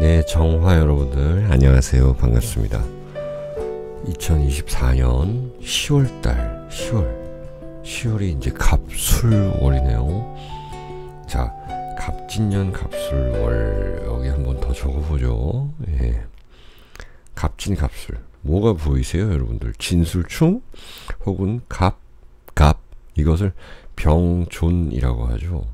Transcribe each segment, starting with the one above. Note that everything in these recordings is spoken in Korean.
네, 정화 여러분들 안녕하세요. 반갑습니다. 2024년 10월달 10월이 이제 갑술월이네요. 자, 갑진년 갑술월 여기 한번 더 적어보죠. 예. 갑진 갑술 뭐가 보이세요 여러분들? 진술충 혹은 갑 이것을 병존이라고 하죠.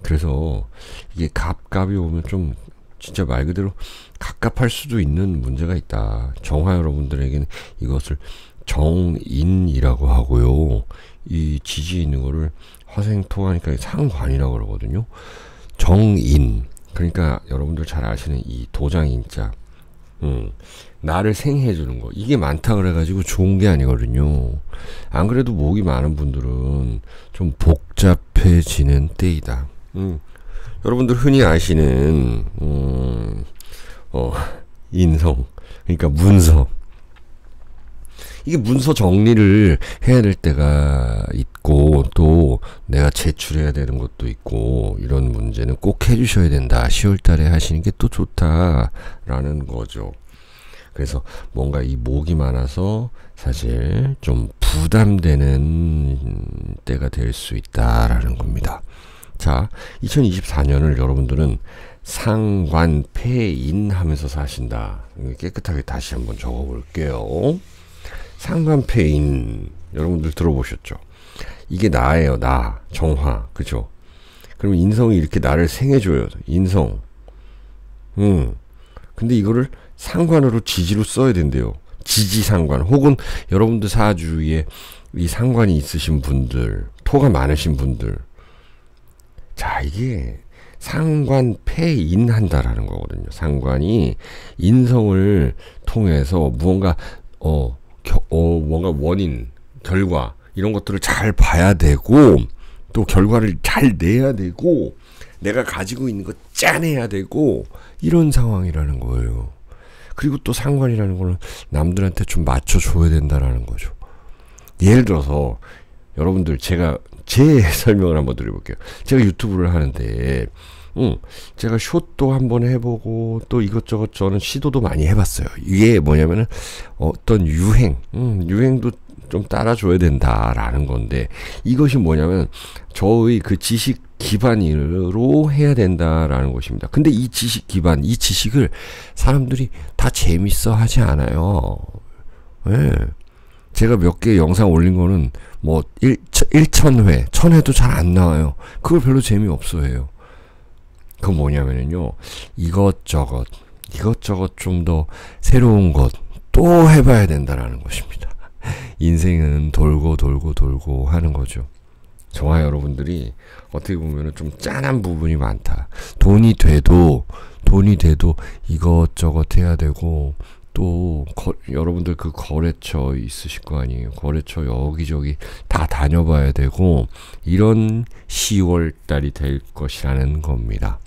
그래서 이게 갑이 오면 좀 진짜 말 그대로 갑갑할 수도 있는 문제가 있다. 정화 여러분들에게는 이것을 정인이라고 하고요. 이 지지 있는 거를 화생토하니까 상관이라고 그러거든요. 정인. 그러니까 여러분들 잘 아시는 이 도장인자. 나를 생해 주는 거. 이게 많다 그래가지고 좋은 게 아니거든요. 안 그래도 목이 많은 분들은 좀 복잡해지는 때이다. 여러분들 흔히 아시는 인성, 그러니까 문서. 이게 문서 정리를 해야 될 때가 있고 또 내가 제출해야 되는 것도 있고 이런 문제는 꼭 해주셔야 된다. 10월 달에 하시는 게 또 좋다라는 거죠. 그래서 뭔가 이 목이 많아서 사실 좀 부담되는 때가 될 수 있다라는 겁니다. 자, 2024년을 여러분들은 상관폐인 하면서 사신다. 깨끗하게 다시 한번 적어볼게요. 상관폐인 여러분들 들어보셨죠? 이게 나예요. 나 정화. 그죠? 그럼 인성이 이렇게 나를 생해줘요. 인성. 근데 이거를 상관으로 지지로 써야 된대요. 지지상관. 혹은 여러분들 사주에 이 상관이 있으신 분들, 토가 많으신 분들. 자, 이게 상관폐인한다라는 거거든요. 상관이 인성을 통해서 무언가 뭔가 원인, 결과 이런 것들을 잘 봐야 되고 또 결과를 잘 내야 되고 내가 가지고 있는 거 짜내야 되고 이런 상황이라는 거예요. 그리고 또 상관이라는 거는 남들한테 좀 맞춰줘야 된다라는 거죠. 예를 들어서 여러분들 제가 제 설명을 한번 드려볼게요. 제가 유튜브를 하는데 제가 숏도 한번 해보고 또 이것저것 저는 시도도 많이 해봤어요. 이게 뭐냐면은 어떤 유행도 좀 따라줘야 된다라는 건데 이것이 뭐냐면 저의 그 지식 기반으로 해야 된다라는 것입니다. 근데 이 지식 기반, 이 지식을 사람들이 다 재밌어 하지 않아요. 예. 제가 몇 개 영상 올린 거는 뭐 1000회, 1000회도 잘 안 나와요. 그걸 별로 재미없어 해요. 그건 뭐냐면요. 이것저것 좀 더 새로운 것 또 해봐야 된다라는 것입니다. 인생은 돌고 하는 거죠. 정화 여러분들이 어떻게 보면 좀 짠한 부분이 많다. 돈이 돼도 이것저것 해야 되고 또 여러분들 그 거래처 있으실 거 아니에요. 거래처 여기저기 다 다녀봐야 되고 이런 10월 달이 될 것이라는 겁니다.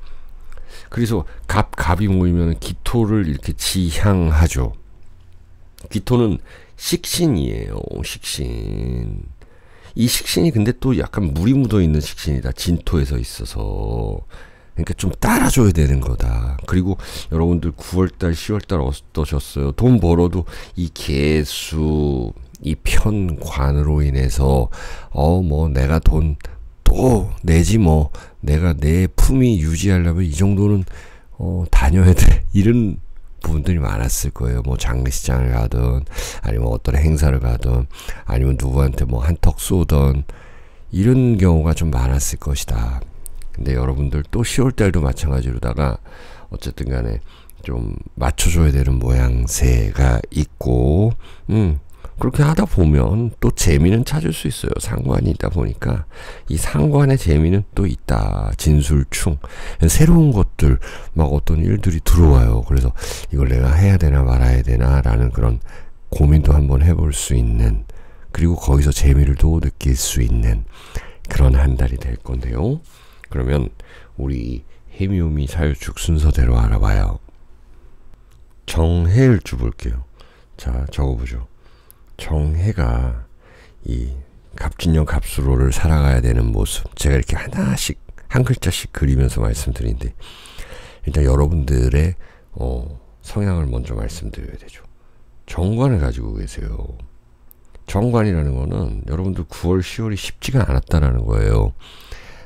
그래서 갑이 모이면 기토를 이렇게 지향하죠. 기토는 식신이에요. 식신. 이 식신이 근데 또 약간 물이 묻어있는 식신이다. 진토에서 있어서. 그러니까 좀 따라줘야 되는 거다. 그리고 여러분들 9월달, 10월달 어떠셨어요? 돈 벌어도 이 개수, 이 편관으로 인해서 뭐 내가 돈 또 내지 뭐 내가 내 품위 유지하려면 이 정도는 다녀야 돼. 이런 부분들이 많았을 거예요. 뭐 장례식장을 가든 아니면 어떤 행사를 가든 아니면 누구한테 뭐 한턱 쏘던 이런 경우가 좀 많았을 것이다. 근데 여러분들 또 10월달도 마찬가지로다가 어쨌든 간에 좀 맞춰줘야 되는 모양새가 있고 그렇게 하다 보면 또 재미는 찾을 수 있어요. 상관이 있다 보니까 이 상관의 재미는 또 있다. 진술충. 새로운 것들 막 어떤 일들이 들어와요. 그래서 이걸 내가 해야 되나 말아야 되나 라는 그런 고민도 한번 해볼 수 있는 그리고 거기서 재미를 또 느낄 수 있는 그런 한 달이 될 건데요. 그러면 우리 해미오미 사유축 순서대로 알아봐요. 정해일주 볼게요. 자, 적어보죠. 정해가 이 갑진년 갑수로를 살아가야 되는 모습 제가 이렇게 하나씩 한 글자씩 그리면서 말씀드리는데 일단 여러분들의 성향을 먼저 말씀드려야 되죠. 정관을 가지고 계세요. 정관이라는 거는 여러분들 9월, 10월이 쉽지가 않았다라는 거예요.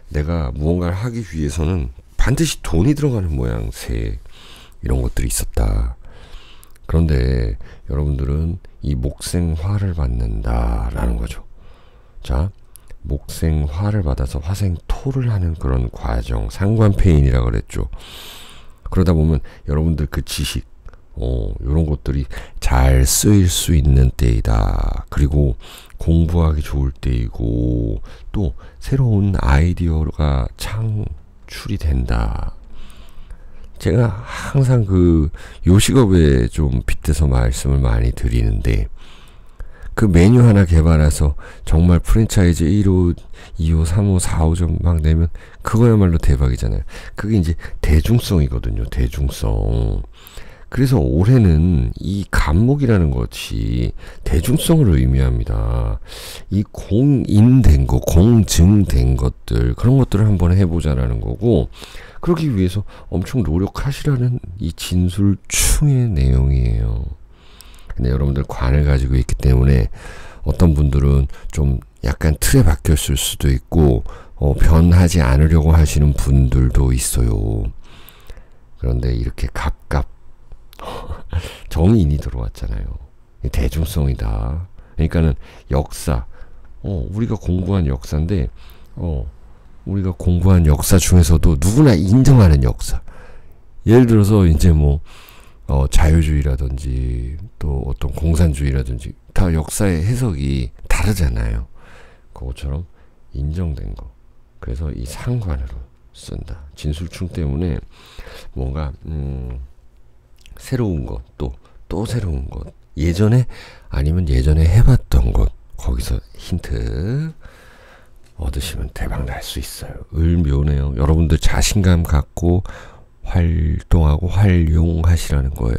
내가 무언가를 하기 위해서는 반드시 돈이 들어가는 모양새 이런 것들이 있었다. 그런데 여러분들은 이 목생화를 받는다라는 거죠. 자, 목생화를 받아서 화생토를 하는 그런 과정, 상관폐인이라고 그랬죠. 그러다 보면 여러분들 그 지식, 이런 것들이 잘 쓰일 수 있는 때이다. 그리고 공부하기 좋을 때이고 또 새로운 아이디어가 창출이 된다. 제가 항상 그 요식업에 좀 빗대서 말씀을 많이 드리는데 그 메뉴 하나 개발해서 정말 프랜차이즈 1호, 2호, 3호, 4호점 막 내면 그거야말로 대박이잖아요. 그게 이제 대중성이거든요. 대중성. 그래서 올해는 이 간목이라는 것이 대중성을 의미합니다. 이 공인된 거, 공증된 것들, 그런 것들을 한번 해보자라는 거고, 그러기 위해서 엄청 노력하시라는 이 진술충의 내용이에요. 근데 여러분들 관을 가지고 있기 때문에 어떤 분들은 좀 약간 틀에 박혔을 수도 있고, 변하지 않으려고 하시는 분들도 있어요. 그런데 이렇게 정인이 들어왔잖아요. 대중성이다. 그러니까는 역사, 우리가 공부한 역사인데, 우리가 공부한 역사 중에서도 누구나 인정하는 역사. 예를 들어서 이제 뭐 자유주의라든지 또 어떤 공산주의라든지 다 역사의 해석이 다르잖아요. 그것처럼 인정된 거. 그래서 이 상관으로 쓴다. 진술충 때문에 뭔가 새로운 것, 또 새로운 것, 예전에 아니면 예전에 해봤던 것, 거기서 힌트 얻으시면 대박 날 수 있어요. 을묘네요. 여러분들 자신감 갖고 활동하고 활용하시라는 거예요.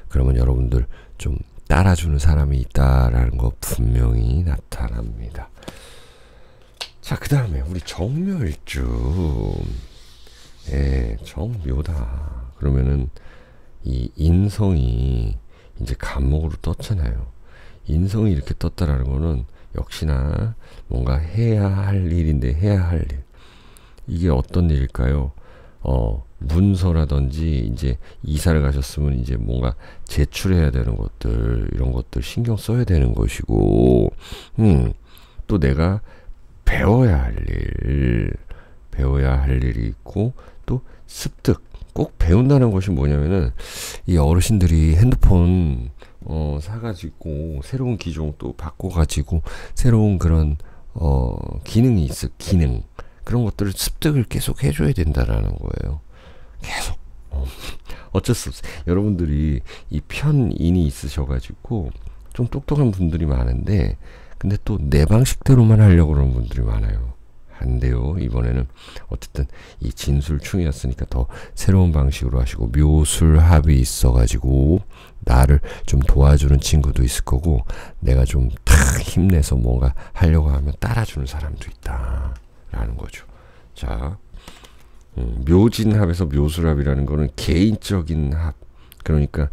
그러면 여러분들 좀 따라주는 사람이 있다라는 거 분명히 나타납니다. 자, 그 다음에 우리 정묘일주. 정묘다. 그러면은 이 인성이 이제 간목으로 떴잖아요. 인성이 이렇게 떴다라는 거는 역시나 뭔가 해야 할 일인데 해야 할 일. 이게 어떤 일일까요? 문서라든지 이제 이사를 가셨으면 이제 뭔가 제출해야 되는 것들, 이런 것들 신경 써야 되는 것이고, 또 내가 배워야 할 일이 있고, 또 습득. 꼭 배운다는 것이 뭐냐면은 이 어르신들이 핸드폰 사가지고 새로운 기종 또 바꿔가지고 새로운 그런 기능이 있어. 기능. 그런 것들을 습득을 계속 해줘야 된다라는 거예요. 계속. 어쩔 수 없어요. 여러분들이 이 편인이 있으셔가지고 좀 똑똑한 분들이 많은데 근데 또 내 방식대로만 하려고 그러는 분들이 많아요. 안 돼요. 이번에는 어쨌든 이 진술충이었으니까 더 새로운 방식으로 하시고 묘술합이 있어가지고 나를 좀 도와주는 친구도 있을 거고 내가 좀 탁 힘내서 뭔가 하려고 하면 따라주는 사람도 있다 라는 거죠. 자, 묘진합에서 묘술합이라는 거는 개인적인 합. 그러니까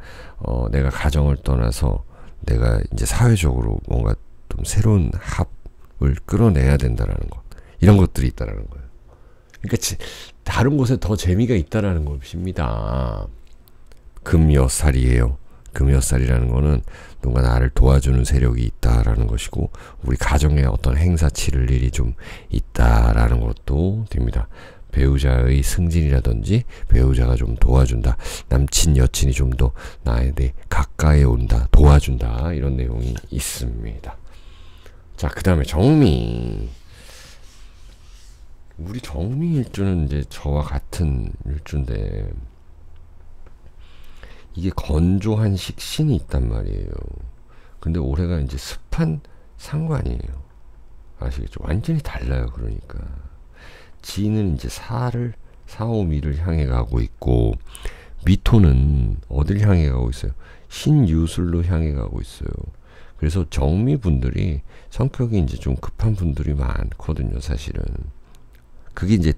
내가 가정을 떠나서 내가 이제 사회적으로 뭔가 좀 새로운 합을 끌어내야 된다라는 거. 이런 것들이 있다라는 거예요. 그러니까 다른 곳에 더 재미가 있다라는 것입니다. 금여살이에요. 금여살이라는 거는 누가 나를 도와주는 세력이 있다라는 것이고 우리 가정에 어떤 행사 치를 일이 좀 있다라는 것도 됩니다. 배우자의 승진이라든지 배우자가 좀 도와준다. 남친, 여친이 좀 더 나에 대해 가까이 온다. 도와준다. 이런 내용이 있습니다. 자, 그 다음에 정미. 우리 정미일주는 이제 저와 같은 일주인데 이게 건조한 식신이 있단 말이에요. 근데 올해가 이제 습한 상관이에요. 아시겠죠? 완전히 달라요. 그러니까 지는 이제 사오미를 향해 가고 있고 미토는 어딜 향해 가고 있어요? 신유술로 향해 가고 있어요. 그래서 정미분들이 성격이 이제 좀 급한 분들이 많거든요. 사실은 그게 이제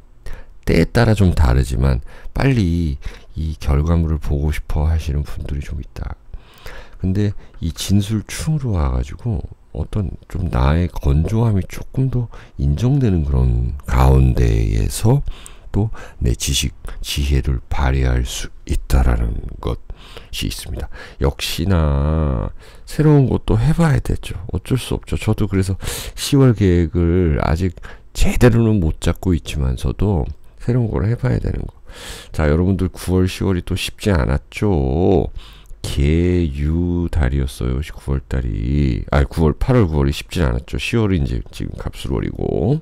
때에 따라 좀 다르지만 빨리 이 결과물을 보고 싶어 하시는 분들이 좀 있다. 근데 이 진술충으로 와가지고 어떤 좀 나의 건조함이 조금 더 인정되는 그런 가운데에서 또 내 지식, 지혜를 발휘할 수 있다라는 것이 있습니다. 역시나 새로운 것도 해봐야 되죠. 어쩔 수 없죠. 저도 그래서 10월 계획을 아직 제대로는 못 잡고 있지만서도 새로운 걸 해봐야 되는 거. 자, 여러분들 9월, 10월이 또 쉽지 않았죠. 개유 달이었어요. 9월 달이. 8월, 9월이 쉽지 않았죠. 10월이 이제 지금 갑술월이고.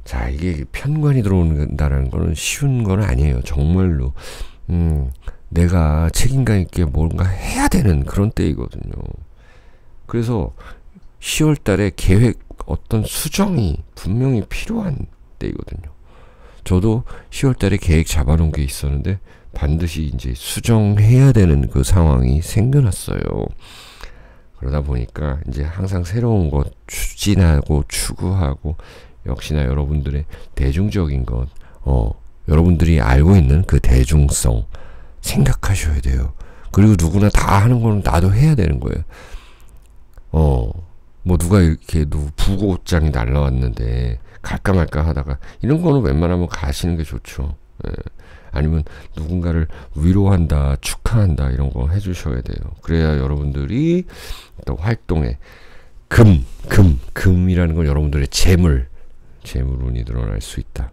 자, 이게 편관이 들어온다는 거는 쉬운 건 아니에요. 정말로. 내가 책임감 있게 뭔가 해야 되는 그런 때이거든요. 그래서 10월 달에 계획 어떤 수정이 분명히 필요한 때이거든요. 저도 10월 달에 계획 잡아놓은 게 있었는데 반드시 이제 수정해야 되는 그 상황이 생겨났어요. 그러다 보니까 이제 항상 새로운 것 추진하고 추구하고 역시나 여러분들의 대중적인 것, 여러분들이 알고 있는 그 대중성 생각하셔야 돼요. 그리고 누구나 다 하는 거는 나도 해야 되는 거예요. 뭐 누가 이렇게 부고장이 날라왔는데 갈까 말까 하다가 이런 거는 웬만하면 가시는 게 좋죠. 예. 아니면 누군가를 위로한다, 축하한다 이런 거 해주셔야 돼요. 그래야 여러분들이 또 활동에 금이라는 건 여러분들의 재물운이 늘어날 수 있다.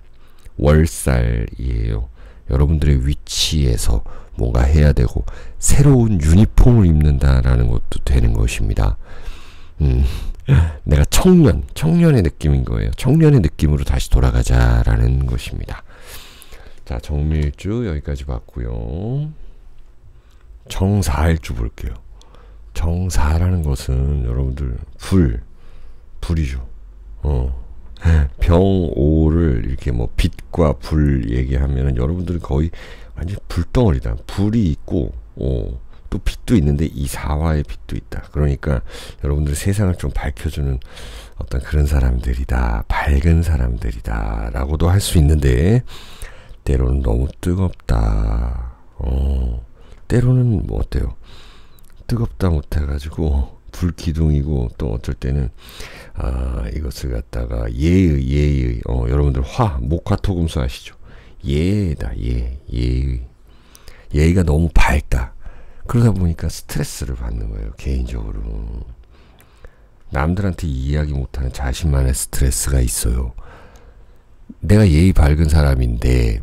월살이에요. 여러분들의 위치에서 뭔가 해야 되고 새로운 유니폼을 입는다라는 것도 되는 것입니다. 내가 청년의 느낌인 거예요. 청년의 느낌으로 다시 돌아가자라는 것입니다. 자, 정밀주 여기까지 봤고요. 정사일주 볼게요. 정사라는 것은 여러분들 불이죠. 병오를 이렇게 뭐 빛과 불 얘기하면은 여러분들은 거의 완전 불덩어리다. 불이 있고 또 빛도 있는데 이 사화의 빛도 있다. 그러니까 여러분들 세상을 좀 밝혀주는 어떤 그런 사람들이다. 밝은 사람들이다 라고도 할 수 있는데 때로는 너무 뜨겁다. 때로는 뭐 어때요? 뜨겁다 못해가지고 불기둥이고 또 어쩔 때는 이것을 갖다가 예의 여러분들 목화토금수 아시죠? 예다. 예의가 너무 밝다. 그러다 보니까 스트레스를 받는 거예요. 개인적으로 남들한테 이야기 못하는 자신만의 스트레스가 있어요. 내가 예의 밝은 사람인데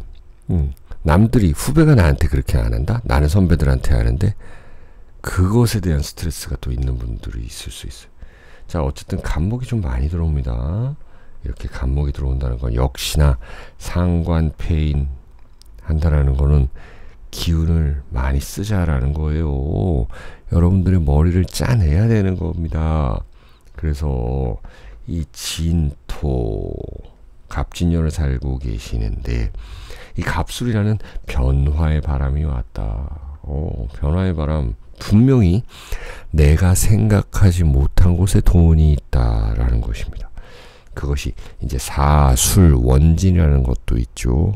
남들이 후배가 나한테 그렇게 안 한다? 나는 선배들한테 하는데 그것에 대한 스트레스가 또 있는 분들이 있을 수 있어요. 자, 어쨌든 간목이 좀 많이 들어옵니다. 이렇게 간목이 들어온다는 건 역시나 상관폐인 한다라는 거는 기운을 많이 쓰자라는 거예요. 여러분들의 머리를 짜내야 되는 겁니다. 그래서 이 진토 갑진년을 살고 계시는데 이 갑술이라는 변화의 바람이 왔다. 변화의 바람. 분명히 내가 생각하지 못한 곳에 돈이 있다라는 것입니다. 그것이 이제 사술 원진이라는 것도 있죠.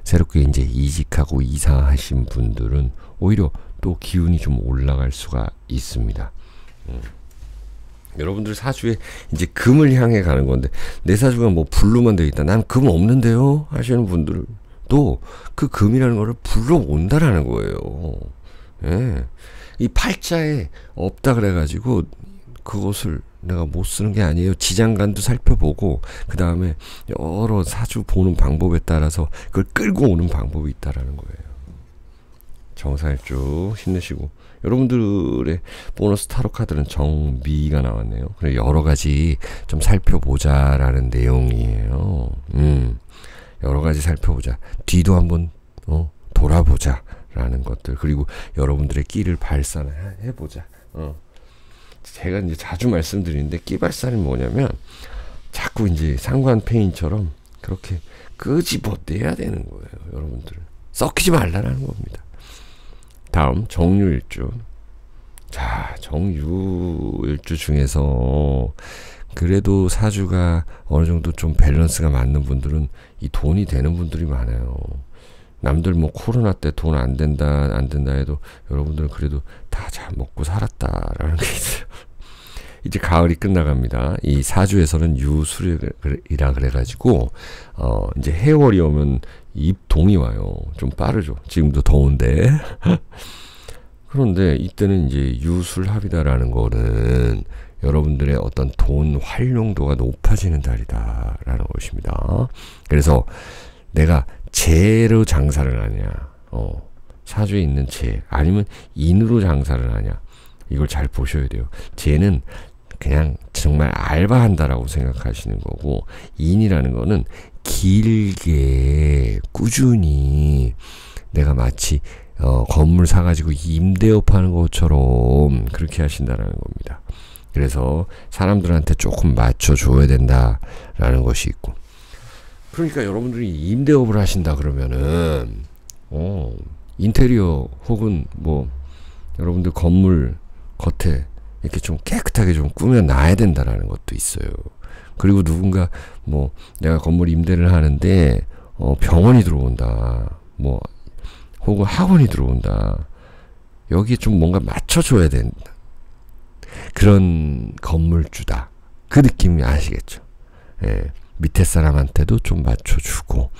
새롭게 이제 이직하고 이사하신 분들은 오히려 또 기운이 좀 올라갈 수가 있습니다. 여러분들 사주에 이제 금을 향해 가는 건데 내 사주가 뭐 불로만 되어 있다. 난 금 없는데요 하시는 분들도 그 금이라는 거를 불러온다라는 거예요. 예. 이 팔자에 없다 그래가지고 그것을 내가 못 쓰는 게 아니에요. 지장간도 살펴보고 그 다음에 여러 사주 보는 방법에 따라서 그걸 끌고 오는 방법이 있다라는 거예요. 정사일주 힘내시고 여러분들의 보너스 타로 카드는 정미가 나왔네요. 그래 여러 가지 좀 살펴보자라는 내용이에요. 여러 가지 살펴보자. 뒤도 한번 돌아보자. 라는 것들 그리고 여러분들의 끼를 발산해보자. 제가 이제 자주 말씀드리는데 끼 발산이 뭐냐면 자꾸 이제 상관폐인처럼 그렇게 끄집어내야 되는 거예요. 여러분들 썩히지 말라는 겁니다. 다음 정유일주. 자, 정유일주 중에서 그래도 사주가 어느 정도 좀 밸런스가 맞는 분들은 이 돈이 되는 분들이 많아요. 남들 뭐 코로나 때 돈 안 된다 해도 여러분들은 그래도 다 잘 먹고 살았다라는 게 있어요. 이제 가을이 끝나갑니다. 이 사주에서는 유술이라 그래가지고 이제 해월이 오면 입동이 와요. 좀 빠르죠. 지금도 더운데. 그런데 이때는 이제 유술합이다라는 거는 여러분들의 어떤 돈 활용도가 높아지는 달이다라는 것입니다. 그래서 내가 재로 장사를 하냐, 사주에 있는 재, 아니면 인으로 장사를 하냐, 이걸 잘 보셔야 돼요. 재는 그냥 정말 알바한다라고 생각하시는 거고, 인이라는 거는 길게 꾸준히 내가 마치 건물 사가지고 임대업 하는 것처럼 그렇게 하신다라는 겁니다. 그래서 사람들한테 조금 맞춰줘야 된다라는 것이 있고, 그러니까 여러분들이 임대업을 하신다 그러면은 인테리어 혹은 뭐 여러분들 건물 겉에 이렇게 좀 깨끗하게 좀 꾸며놔야 된다라는 것도 있어요. 그리고 누군가 뭐 내가 건물 임대를 하는데 병원이 들어온다, 뭐 혹은 학원이 들어온다, 여기에 좀 뭔가 맞춰줘야 된다, 그런 건물주다, 그 느낌이 아시겠죠? 예, 밑에 사람한테도 좀 맞춰주고,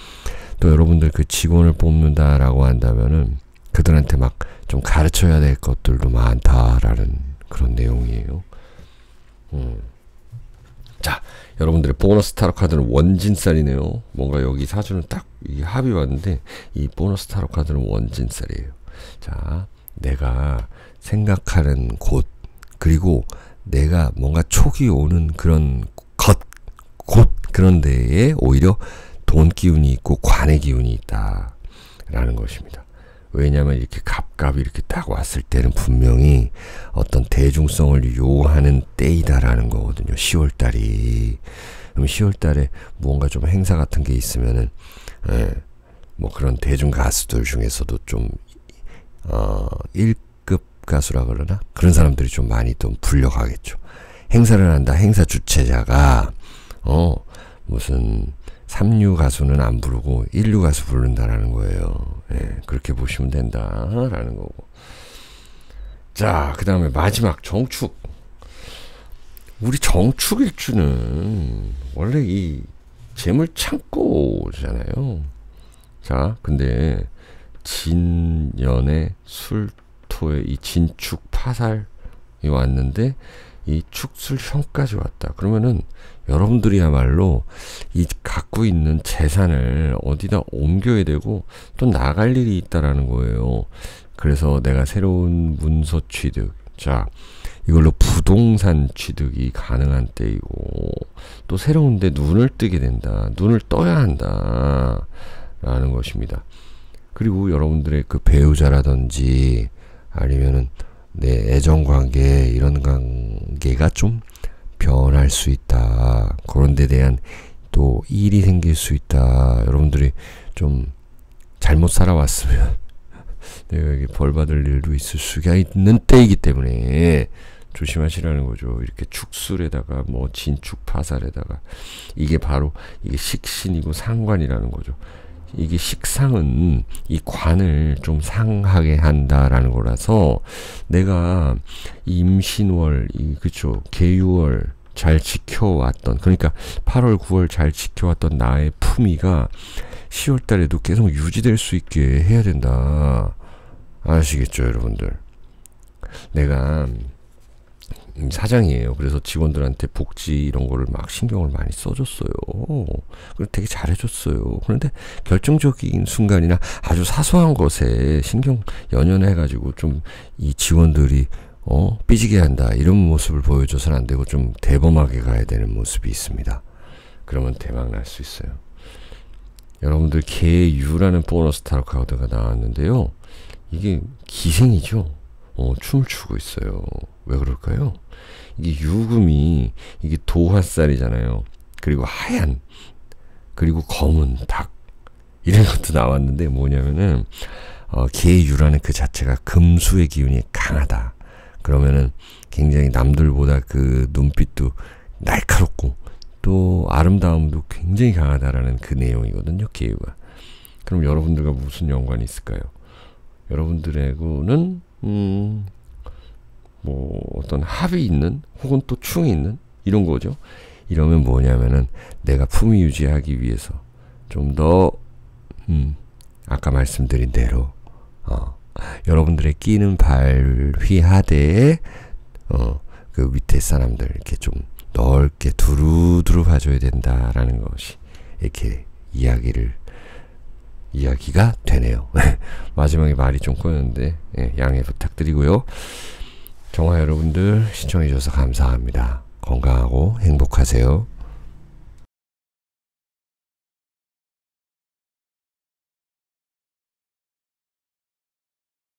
또 여러분들 그 직원을 뽑는다라고 한다면은 그들한테 막 좀 가르쳐야 될 것들도 많다라는 그런 내용이에요. 자, 여러분들의 보너스 타로 카드는 원진살이네요. 뭔가 여기 사주는 딱 이 합이 왔는데 이 보너스 타로 카드는 원진살이에요. 자, 내가 생각하는 곳, 그리고 내가 뭔가 촉이 오는 그런 곳 그런 데에 오히려 돈 기운이 있고 관의 기운이 있다라는 것입니다. 왜냐하면 이렇게 갑갑이 이렇게 딱 왔을 때는 분명히 어떤 대중성을 요하는 때이다라는 거거든요. 10월달이. 그럼 10월달에 무언가 좀 행사 같은 게 있으면은, 뭐 그런 대중 가수들 중에서도 좀 1급 가수라 그러나 그런 사람들이 좀 많이 또 불려가겠죠. 행사를 한다. 행사 주최자가 무슨 3류 가수는 안 부르고 1류 가수 부른다라는 거예요. 예, 그렇게 보시면 된다라는 거고. 자, 그 다음에 마지막 정축. 우리 정축일주는 원래 이 재물 창고잖아요. 자, 근데 진연의 술토의 이 진축 파살이 왔는데 이 축술형까지 왔다. 그러면은 여러분들이야말로 이 갖고 있는 재산을 어디다 옮겨야 되고 또 나갈 일이 있다라는 거예요. 그래서 내가 새로운 문서 취득, 자, 이걸로 부동산 취득이 가능한 때이고, 또 새로운 데 눈을 뜨게 된다. 눈을 떠야 한다 라는 것입니다. 그리고 여러분들의 그 배우자라든지 아니면은 내 애정관계, 이런 관계가 좀 변할 수 있다. 그런 데 대한 또 일이 생길 수 있다. 여러분들이 좀 잘못 살아왔으면 내가 벌 받을 일도 있을 수가 있는 때이기 때문에 조심하시라는 거죠. 이렇게 축술에다가 뭐 진축 파살에다가 이게 바로 이게 식신이고 상관이라는 거죠. 이게 식상은 이 관을 좀 상하게 한다라는 거라서 내가 임신월, 그쵸, 계유월 잘 지켜왔던, 그러니까 8월, 9월 잘 지켜왔던 나의 품위가 10월 달에도 계속 유지될 수 있게 해야 된다. 아시겠죠, 여러분들? 내가 사장이에요. 그래서 직원들한테 복지 이런 거를 막 신경을 많이 써줬어요. 그리고 되게 잘해줬어요. 그런데 결정적인 순간이나 아주 사소한 것에 신경 연연해가지고 좀 이 직원들이 삐지게 한다, 이런 모습을 보여줘서는 안 되고 좀 대범하게 가야 되는 모습이 있습니다. 그러면 대박 날 수 있어요. 여러분들 개유라는 보너스 타로 카드가 나왔는데요. 이게 기생이죠. 춤을 추고 있어요. 왜 그럴까요? 이게 유금이, 이게 도화살이잖아요. 그리고 하얀, 그리고 검은 닭, 이런 것도 나왔는데 뭐냐면은 개유라는 그 자체가 금수의 기운이 강하다. 그러면은 굉장히 남들보다 그 눈빛도 날카롭고 또 아름다움도 굉장히 강하다라는 그 내용이거든요. 계유가. 그럼 여러분들과 무슨 연관이 있을까요? 여러분들하고는 뭐 어떤 합이 있는 혹은 또 충이 있는 이런 거죠. 이러면 뭐냐면은 내가 품위 유지하기 위해서 좀 더 아까 말씀드린 대로 여러분들의 끼는 발휘하되 그 밑에 사람들 이렇게 좀 넓게 두루두루 봐줘야 된다라는 것이 이렇게 이야기가 되네요. 마지막에 말이 좀 꼬였는데 양해 부탁드리고요. 정화 여러분들 시청해주셔서 감사합니다. 건강하고 행복하세요.